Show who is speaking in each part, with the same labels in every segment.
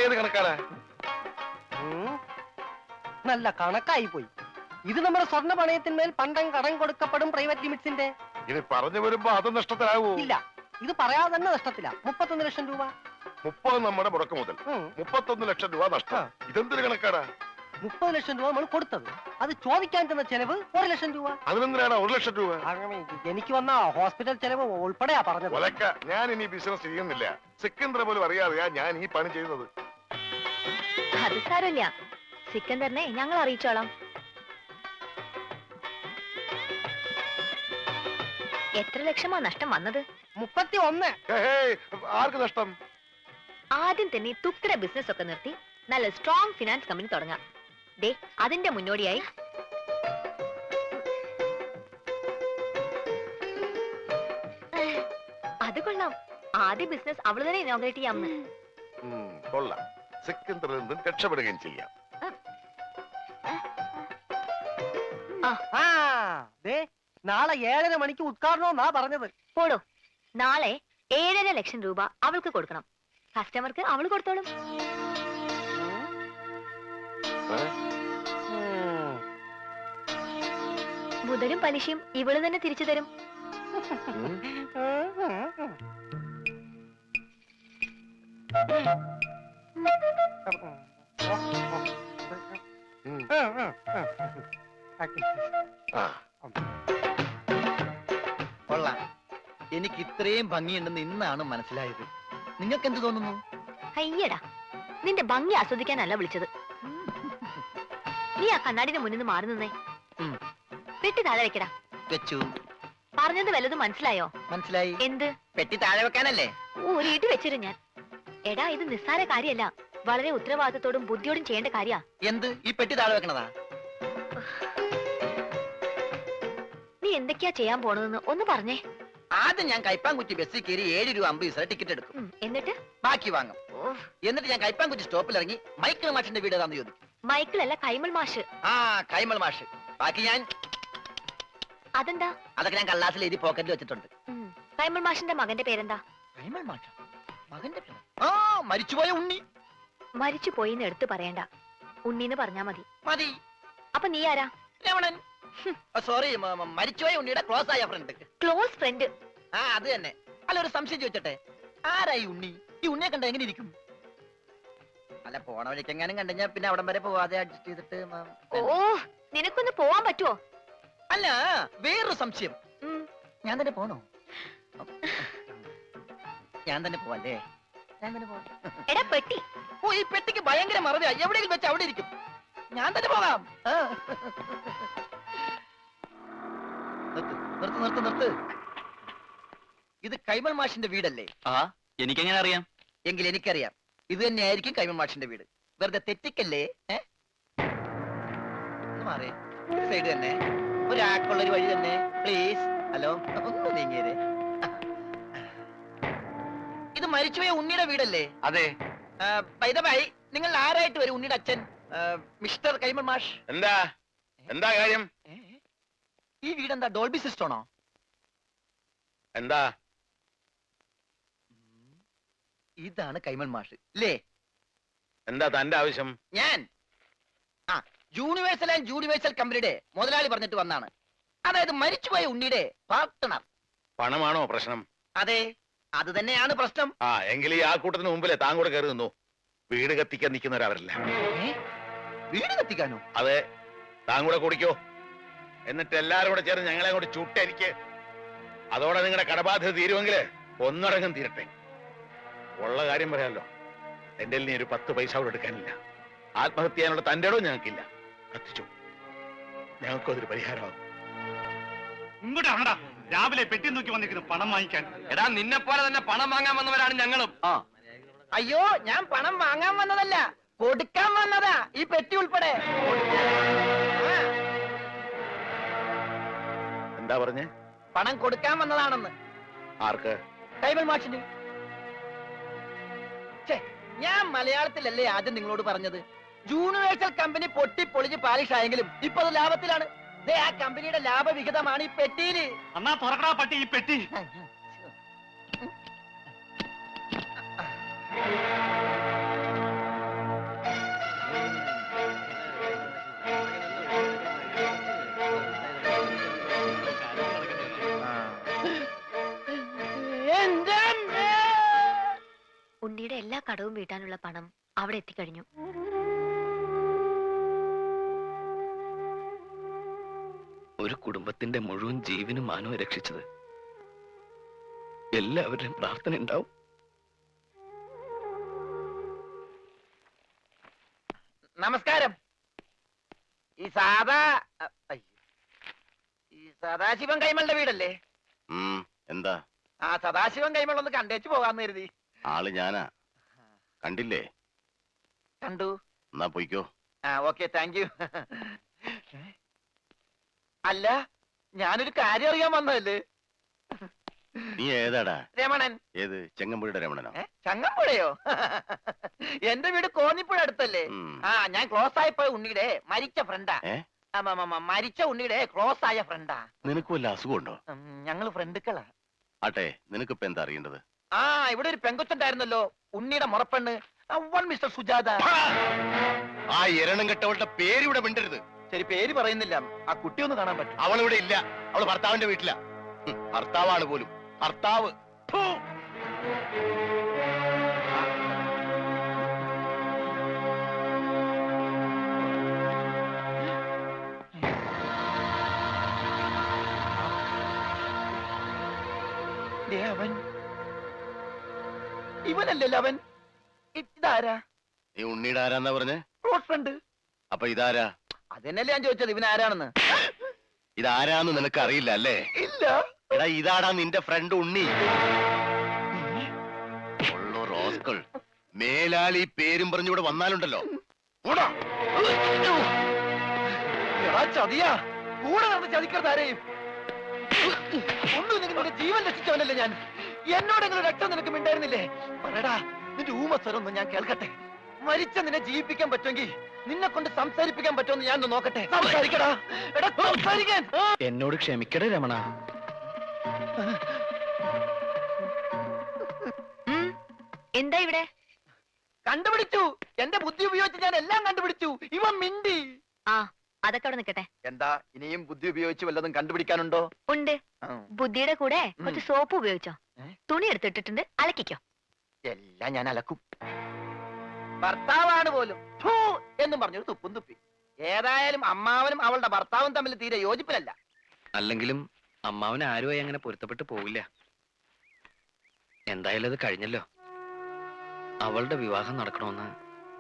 Speaker 1: ഏത് കണക്കാണ്?
Speaker 2: നല്ല കണക്കായി പോയി. ഇത് നമ്മുടെ സ്വർണ്ണ പണയത്തിന്മേൽ പണ്ടം കടം കൊടുക്കപ്പെടും പ്രൈവറ്റ് ലിമിറ്റ്സിന്റെ.
Speaker 1: ഇത് പറഞ്ഞു വരുമ്പോ അത് നഷ്ടത്തിലാവൂ.
Speaker 2: ഇല്ല, ഇത് പറയാതെ തന്നെ നഷ്ടത്തില്ല. 31 ലക്ഷം രൂപ.
Speaker 1: 30 നമ്മുടെ മുടക്ക് മുതൽ, 31 ലക്ഷം രൂപ നഷ്ടം. ഇതെന്തൊരു കണക്കാടാ?
Speaker 2: 30 ലക്ഷം രൂപ നമ്മൾ കൊടുത്തത്, അത് ചോദിക്കാൻ ചെന്ന ചെലവ് 1 ലക്ഷം രൂപ.
Speaker 1: അതിനെന്തിനാണ് 1 ലക്ഷം രൂപ?
Speaker 2: എനിക്ക് വന്ന ഹോസ്പിറ്റൽ ചെലവ് ഉൾപ്പെടെയാ പറഞ്ഞത്.
Speaker 1: ഒലക്ക, ഞാൻ ഇനി ബിസിനസ് ചെയ്യുന്നില്ല. സിക്കന്ദർ പോലും അറിയാതെയാ ഞാൻ ഈ പണി ചെയ്യുന്നത്.
Speaker 3: അത് സാരമില്ല, സിക്കന്ദറിനെ ഞങ്ങൾ അറിയിച്ചോളാം. എത്ര ലക്ഷമാ നഷ്ടം വന്നത്?
Speaker 2: 31.
Speaker 1: ആർക്ക് നഷ്ടം?
Speaker 3: ആദ്യം തന്നെ തുക്കട ബിസിനസ് ഒക്കെ നിർത്തി നല്ല സ്ട്രോങ് ഫിനാൻസ് കമ്പനി തുടങ്ങാം. ദേ, അതിന്റെ മുന്നോടിയായി അത് കൊള്ളാം. ആദ്യ ബിസിനസ് അവള് തന്നെ ഇനോഗ്രേറ്റ് ചെയ്യാമെന്ന്.
Speaker 1: കൊള്ളാം. സിക്കന്ദറിൽ നിന്നും രക്ഷപ്പെടുകയും ചെയ്യാം.
Speaker 2: നാളെ 7:30 മണിക്ക് ഉദ്ഘാടനമെന്നാ പറഞ്ഞത്.
Speaker 3: പോടോ, നാളെ 7.5 ലക്ഷം രൂപ അവൾക്ക് കൊടുക്കണം. കസ്റ്റമർക്ക് അവള് കൊടുത്തോളും. മുതലും പലിശയും ഇവള് തന്നെ തിരിച്ചു തരും.
Speaker 4: കൊള്ളാം. എനിക്ക് ഇത്രയും ഭംഗിയുണ്ടെന്ന് ഇന്നാണ് മനസ്സിലായത്. നിങ്ങൾക്ക് എന്ത് തോന്നുന്നു?
Speaker 3: അയ്യടാ, നിന്റെ ഭംഗി ആസ്വദിക്കാനല്ല വിളിച്ചത്. നീ ആ കണ്ണാടിന്റെ മുന്നിൽ നിന്ന് മാറി നിന്നേ. പെട്ടി താഴെ വെക്കടാ.
Speaker 4: വെച്ചു.
Speaker 3: പറഞ്ഞത് വല്ലതും മനസ്സിലായോ?
Speaker 4: മനസ്സിലായി.
Speaker 3: എന്ത്?
Speaker 4: പെട്ടി താഴെ വെക്കാനല്ലേ?
Speaker 3: ഒരു ഇടി വെച്ചിരു ഞാൻ. എടാ, ഇത് നിസ്സാര കാര്യമല്ല, വളരെ ഉത്തരവാദിത്തത്തോടും ബുദ്ധിയോടും ചെയ്യേണ്ട കാര്യ.
Speaker 4: എന്ത്? ഈ പെട്ടി താഴെ വെക്കണതാ?
Speaker 3: നീ എന്തൊക്കെയാ ചെയ്യാൻ പോണതെന്ന് ഒന്ന് പറഞ്ഞേ.
Speaker 4: ആദ്യം ഞാൻ കൈപ്പാങ്കുറ്റി ബസ്സിൽ കയറി 7 രൂപ 50 പൈസ ടിക്കറ്റ് എടുക്കും.
Speaker 3: എന്നിട്ട്
Speaker 4: ബാക്കി വാങ്ങും. എന്നിട്ട് ഞാൻ കൈപ്പാങ്കുറ്റി സ്റ്റോപ്പിൽ ഇറങ്ങി മൈക്കിൾ മാഷിന്റെ വീട് ഏതാന്ന് ചോദിക്കും.
Speaker 3: മൈക്കിളല്ല, കൈമൾ മാഷ്.
Speaker 4: ആ, കൈമൾ മാഷ്. ബാക്കി ഞാൻ
Speaker 3: അതെന്താ?
Speaker 4: അതൊക്കെ ഞാൻ കള്ളാസിൽ എഴുതി പോക്കറ്റിൽ വെച്ചിട്ടുണ്ട്.
Speaker 3: കൈമൾ മാഷിന്റെ മകന്റെ പേരെന്താ?
Speaker 4: കൈമൾ മാഷ? മകന്റെ പേര്? ആ, മരിച്ചുപോയ ഉണ്ണി.
Speaker 3: മരിച്ചു പോയിന്ന് എടുത്തു പറയണ്ട, ഉണ്ണീന്ന് പറഞ്ഞാ മതി.
Speaker 4: മതി.
Speaker 3: അപ്പൊ നീ ആരാ?
Speaker 4: രമണൻ. സോറി, മരിച്ചുപോയ ഉണ്ണിയുടെ ക്ലോസ് ആയ ഫ്രണ്ട്.
Speaker 3: Close friend?
Speaker 4: ആ, അത് തന്നെ. അല്ല, ഒരു സംശയം ചോദിച്ചട്ടെ, ആരായി ഉണ്ണി? ഈ ഉണ്ണിയെ കണ്ട എങ്ങനെ ഇരിക്കും? അല്ല, പോണ വഴിക്കെങ്ങാനും കണ്ടുകഴിഞ്ഞാ പിന്നെ അവിടം വരെ പോവാതെ അഡ്ജസ്റ്റ് ചെയ്തിട്ട്.
Speaker 3: ഓ, നിനക്കൊന്ന് പോവാൻ പറ്റുമോ?
Speaker 4: അല്ല, വേറൊരു സംശയം. ഞാൻ തന്നെ പോണോ? ഞാൻ തന്നെ പോവല്ലേ? ഞാൻ തന്നെ പോവാം.
Speaker 3: എടാ പെട്ടി.
Speaker 4: ഓ, ഈ പെട്ടിക്ക് ഭയങ്കര മറവിയാ. എവിടെയെങ്കിലും വെച്ച് അവിടെ ഇരിക്കും. ഞാൻ തന്നെ പോകാം. നിർത്ത് നിർത്ത് നിർത്ത്. ഇത് കൈമൾ മാഷിന്റെ വീടല്ലേ?
Speaker 5: ആ, എനിക്കെങ്ങനെ അറിയാം?
Speaker 4: എങ്കിൽ എനിക്കറിയാം. ഇത് തന്നെയായിരിക്കും കൈമൾ മാഷിന്റെ വീട്. വെറുതെ തെറ്റിക്കല്ലേ? മാറിയേ, സൈഡ് തന്നെ, ഒരാൾക്കുള്ളൊരു വഴി തന്നെ, പ്ലീസ്. ഹലോ, ഒന്ന് നീങ്ങിയേ. ഇത് മരിച്ചുപോയ ഉണ്ണിയുടെ വീടല്ലേ?
Speaker 5: അതെ.
Speaker 4: ബൈ ദ ബൈ, നിങ്ങൾ ആരായിട്ട് വരും? ഉണ്ണിയുടെ അച്ഛൻ മിസ്റ്റർ കൈമൾ മാഷ്.
Speaker 1: എന്താ എന്താ കാര്യം?
Speaker 4: ഈ വീടെന്താ ഡോൾബി സിസ്റ്റമാണോ?
Speaker 1: എന്താ?
Speaker 4: ഇതാണ് കൈമൾ മാഷ് അല്ലേ?
Speaker 1: എന്താ തന്റെ ആവശ്യം?
Speaker 4: ഞാൻ യൂണിവേഴ്സൽ ആൻഡ് യൂണിവേഴ്സൽ കമ്പനിയുടെ മുതലാളി പറഞ്ഞിട്ട് വന്നാണ്. അതായത് മരിച്ചുപോയ ഉണ്ണിയുടെ പാർട്ട്ണർ.
Speaker 1: പണമാണോ പ്രശ്നം?
Speaker 4: അതെ, അത് തന്നെയാണ് പ്രശ്നം.
Speaker 1: ആ, എങ്കിൽ ഈ ആൾക്കൂട്ടത്തിന് മുമ്പിലെ താൻ കൂടെ കയറി നിന്നു. വീട് കത്തിക്കാൻ നിൽക്കുന്നവരവരല്ല.
Speaker 4: വീട് കത്തിക്കാനോ?
Speaker 1: അതെ, താൻ കൂടെ കുടിക്കോ. എന്നിട്ട് എല്ലാരും കൂടെ ചേർന്ന് ഞങ്ങളെ കൂടെ ചുട്ടെനിക്ക്. അതോടെ നിങ്ങളുടെ കടബാധ്യത തീരുമെങ്കിൽ ഒന്നടങ്കം തീരട്ടെ. ഉള്ള കാര്യം പറയാമല്ലോ, എന്റെ നീ ഒരു 10 പൈസ കൂടെ എടുക്കാനില്ല. ആത്മഹത്യ ചെയ്യാനുള്ള തന്റെ ഇടവും ഞങ്ങൾക്കില്ല. കത്തിച്ചു, ഞങ്ങൾക്കും അതൊരു പരിഹാരമാകും.
Speaker 5: ഇങ്ങോട്ടാണടാ രാവിലെ പെട്ടി നോക്കി വന്നിരിക്കുന്നു പണം വാങ്ങിക്കാൻ.
Speaker 6: എടാ, നിന്നെ പോലെ തന്നെ പണം വാങ്ങാൻ വന്നവരാണ് ഞങ്ങളും.
Speaker 4: അയ്യോ, ഞാൻ പണം വാങ്ങാൻ വന്നതല്ല, കൊടുക്കാൻ വന്നതാ, ഈ പെട്ടി ഉൾപ്പെടെ.
Speaker 1: എന്താ പറഞ്ഞേ?
Speaker 4: പണം കൊടുക്കാൻ വന്നതാണെന്ന്.
Speaker 1: ആർക്ക്?
Speaker 4: കൈമൾ മാഷിന്. ഞാൻ മലയാളത്തിലല്ലേ ആദ്യം നിങ്ങളോട് പറഞ്ഞത്? യൂണിവേഴ്സൽ കമ്പനി പൊട്ടി പൊളിഞ്ഞ് പാലിഷ് ആയെങ്കിലും ഇപ്പൊ അത് ലാഭത്തിലാണ്. ആ കമ്പനിയുടെ ലാഭവിഹിതമാണ് ഈ പെട്ടിയില്.
Speaker 5: അന്നാ തുറക്കടാ പട്ടി ഈ പെട്ടി.
Speaker 3: ഉണ്ണിയുടെ എല്ലാ കടവും വീട്ടാനുള്ള പണം അവിടെ എത്തിക്കഴിഞ്ഞു.
Speaker 6: ഒരു കുടുംബത്തിന്റെ മുഴുവൻ ജീവനും മാനവും രക്ഷിച്ചത് എല്ലാവരുടെയും പ്രാർത്ഥന ഉണ്ടാവും.
Speaker 4: നമസ്കാരം. ഈ സദാശിവൻ കൈമളുടെ വീടല്ലേ?
Speaker 1: എന്താ?
Speaker 4: ആ സദാശിവൻ കൈമൾ ഒന്ന് കണ്ടേച്ചു പോകാന്ന് കരുതി.
Speaker 1: ആള് ഞാനാ, കണ്ടില്ലേ?
Speaker 4: കണ്ടു.
Speaker 1: എന്നാ പോയിക്കോ.
Speaker 4: ആ ഓക്കെ, താങ്ക് യു. അല്ല, ഞാനൊരു കാര്യം അറിയാൻ വന്നതല്ലേ.
Speaker 1: നീ ഏതാടാ?
Speaker 4: രമണൻ.
Speaker 1: ഏത്? ചെങ്ങമ്പുഴയുടെ രമണനോ?
Speaker 4: ചങ്ങമ്പുഴയോ? എന്റെ വീട് കോന്നിപ്പുഴ അടുത്തല്ലേ? ആ, ഞാൻ ക്ലോസ് ആയപ്പോ ഉണ്ണിയുടെ മരിച്ച ഫ്രണ്ടാ. മരിച്ച ഉണ്ണിയുടെ ക്ലോസ് ആയ ഫ്രണ്ടാ.
Speaker 1: നിനക്ക് വല്ല അസുഖമുണ്ടോ?
Speaker 4: ഞങ്ങള് ഫ്രണ്ടുക്കളാ.
Speaker 1: ആട്ടെ, നിനക്കിപ്പോ എന്താ അറിയേണ്ടത്?
Speaker 4: ആ, ഇവിടെ ഒരു പെങ്കൊച്ചുണ്ടായിരുന്നല്ലോ, ഉണ്ണിയുടെ മുറപ്പെണ്ണ്, മിസ്റ്റർ സുജാത.
Speaker 1: ആ എരണം കെട്ടവളുടെ പേര് ഇവിടെ മിണ്ടരുത്.
Speaker 4: ശരി, പേര് പറയുന്നില്ല. ആ കുട്ടി ഒന്ന് കാണാൻ പറ്റും?
Speaker 1: അവളിവിടെ ഇല്ല. അവള് ഭർത്താവിന്റെ വീട്ടിലാ. ഭർത്താവാണ് പോലും. ഭർത്താവ്.
Speaker 4: അവൻ ഇവനല്ലല്ലോ. അവൻ ഇതാരാ?
Speaker 1: നീ ഉണ്ണിയുടെ ആരാന്നാ പറഞ്ഞേ?
Speaker 4: Close friend.
Speaker 1: അപ്പൊ ഇതാരാ?
Speaker 4: അതെന്നല്ലേ ഞാൻ ചോദിച്ചത്, ഇവൻ ആരാണെന്ന്.
Speaker 1: ഇതാരാന്ന് നിനക്ക് അറിയില്ല അല്ലേ?
Speaker 4: ഇല്ല.
Speaker 1: എടാ, ഇതാടാ നിന്റെ ഫ്രണ്ട് ഉണ്ണി. ഉള്ളോ റോസ്കൾ. മേലാൽ ഈ പേരും പറഞ്ഞിവിടെ വന്നാലുണ്ടല്ലോ.
Speaker 4: ചതിയാ, കൂടെ നടന്ന് ചതിക്കരുതാരെയും. ഒന്നും നിങ്ങളുടെ ജീവൻ രക്ഷിച്ചവനല്ലേ ഞാൻ. എന്നോടെങ്കിലും രക്തം നിനക്ക് മിണ്ടായിരുന്നില്ലേ? പറയടാ, നിന്റെ ഊമസ്വരൊന്നും ഞാൻ കേൾക്കട്ടെ. മരിച്ച നിന്നെ ജീവിപ്പിക്കാൻ പറ്റുമെങ്കിൽ നിന്നെ കൊണ്ട് സംസാരിപ്പിക്കാൻ പറ്റുമെന്ന് ഞാൻ നോക്കട്ടെ. സംസാരിക്കടാ. എടാ, സംസാരിക്കാൻ.
Speaker 6: എന്നോട് ക്ഷമിക്കടേ രമണ.
Speaker 3: എന്താ ഇവിടെ?
Speaker 4: കണ്ടുപിടിച്ചു. എന്റെ ബുദ്ധി ഉപയോഗിച്ച് ഞാൻ എല്ലാം കണ്ടുപിടിച്ചു. ഇവൻ മിണ്ടി.
Speaker 3: ആ, അതൊക്കെ അവിടെ നിൽക്കട്ടെ.
Speaker 4: എന്താ, ഇനിയും ബുദ്ധി ഉപയോഗിച്ച് വല്ലതും കണ്ടുപിടിക്കാനുണ്ടോ?
Speaker 3: ഉണ്ട്. ബുദ്ധിയുടെ കൂടെ കുറച്ച് സോപ്പ് ഉപയോഗിച്ചോ. തുണി എടുത്തിട്ടിട്ടുണ്ട്, അലക്കിക്കോ.
Speaker 4: എല്ലാം ഞാൻ അലക്കും. ഭർത്താവാണ് പോലും ഫൂ എന്നും പറഞ്ഞൊരു തുപ്പും തുപ്പി. ഏതായാലും അമ്മാവനും അവളുടെ ഭർത്താവും തമ്മിൽ തീരെ യോജിപ്പിലല്ല.
Speaker 6: അല്ലെങ്കിലും അമ്മാവന് ആരുമായി അങ്ങനെ പൊരുത്തപ്പെട്ട് പോവില്ല. എന്തായാലും അത് കഴിഞ്ഞല്ലോ. അവളുടെ വിവാഹം നടക്കണമെന്ന്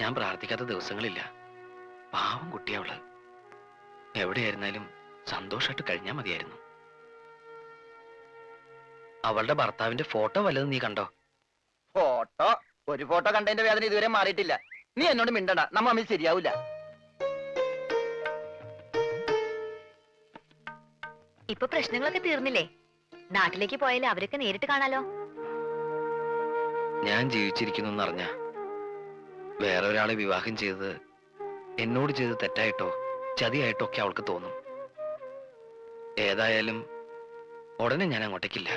Speaker 6: ഞാൻ പ്രാർത്ഥിക്കാത്ത ദിവസങ്ങളില്ല. പാവം കുട്ടിയവള്. എവിടെയായിരുന്നാലും സന്തോഷമായിട്ട് കഴിഞ്ഞാൽ മതിയായിരുന്നു. അവളുടെ ഭർത്താവിന്റെ ഫോട്ടോ വല്ലതും നീ കണ്ടോ?
Speaker 4: ഫോട്ടോ? ഒരു ഫോട്ടോ കണ്ടതിന്റെ വേദന ഇതുവരെ മാറിയിട്ടില്ല. നീ എന്നോട് മിണ്ടണ്ട, നമ്മ തമ്മിൽ ശരിയാവില്ല.
Speaker 3: ഇപ്പൊ പ്രശ്നങ്ങളൊക്കെ തീർന്നില്ലേ? നാട്ടിലേക്ക് പോയാലേ അവരൊക്കെ നേരിട്ട് കാണാലോ.
Speaker 6: ഞാൻ ജീവിച്ചിരിക്കുന്നു എന്നറിഞ്ഞ വേറെ ഒരാളെ വിവാഹം ചെയ്തത് എന്നോട് ചെയ്ത് തെറ്റായിട്ടോ ചതിയായിട്ടോ ഒക്കെ അവൾക്ക് തോന്നും. ഏതായാലും ഉടനെ ഞാൻ അങ്ങോട്ടേക്കില്ല.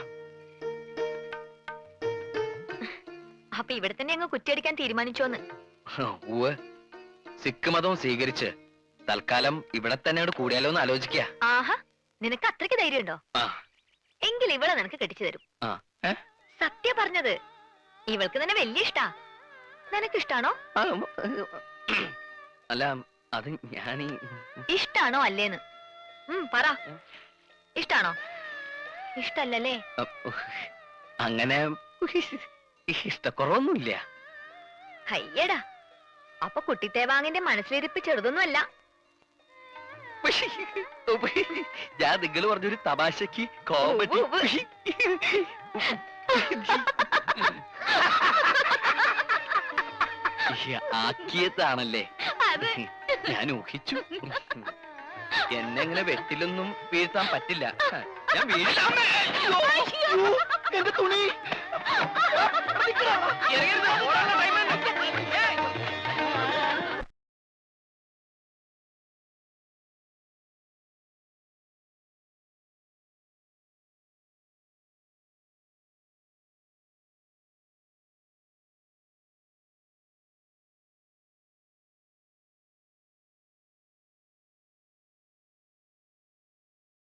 Speaker 3: അപ്പൊ ഇവിടെ തന്നെ അങ്ങ് കുറ്റിയടിക്കാൻ തീരുമാനിച്ചോന്ന്?
Speaker 6: ഊവ്, സിഖ് മതവും സ്വീകരിച്ച് തൽക്കാലം ഇവിടെ തന്നെ കൂടിയാലോ എന്ന് ആലോചിക്ക.
Speaker 3: ആഹാ, നിനക്ക് അത്രയ്ക്ക് ധൈര്യമുണ്ടോ? എങ്കിൽ ഇവളെ നിനക്ക് കെട്ടിച്ചു തരും. സത്യം പറഞ്ഞത്. ഇവൾക്ക് തന്നെ വലിയ ഇഷ്ടാ. നിനക്കിഷ്ടാണോ?
Speaker 6: അല്ല, അത് ഞാൻ
Speaker 3: ഇഷ്ടാണോ അല്ലേന്ന് പറ. ഇഷ്ടാണോ? ഇഷ്ടല്ലേ?
Speaker 6: അങ്ങനെ ഇഷ്ടക്കുറവൊന്നുമില്ല.
Speaker 3: അയ്യടാ, അപ്പൊ കുട്ടിത്തേവാങ്ങിന്റെ മനസ്സിലിരിപ്പ് ചെറുതൊന്നുമല്ല.
Speaker 6: ഞാൻ നിങ്ങൾ പറഞ്ഞൊരു തമാശക്ക് കോമഡി ആക്കിയതാണല്ലേ. ഞാൻ ഊഹിച്ചു. എന്നെ ഇങ്ങനെ വെട്ടിലൊന്നും വീഴ്ത്താൻ പറ്റില്ല. ഞാൻ
Speaker 4: എന്റെ തുണി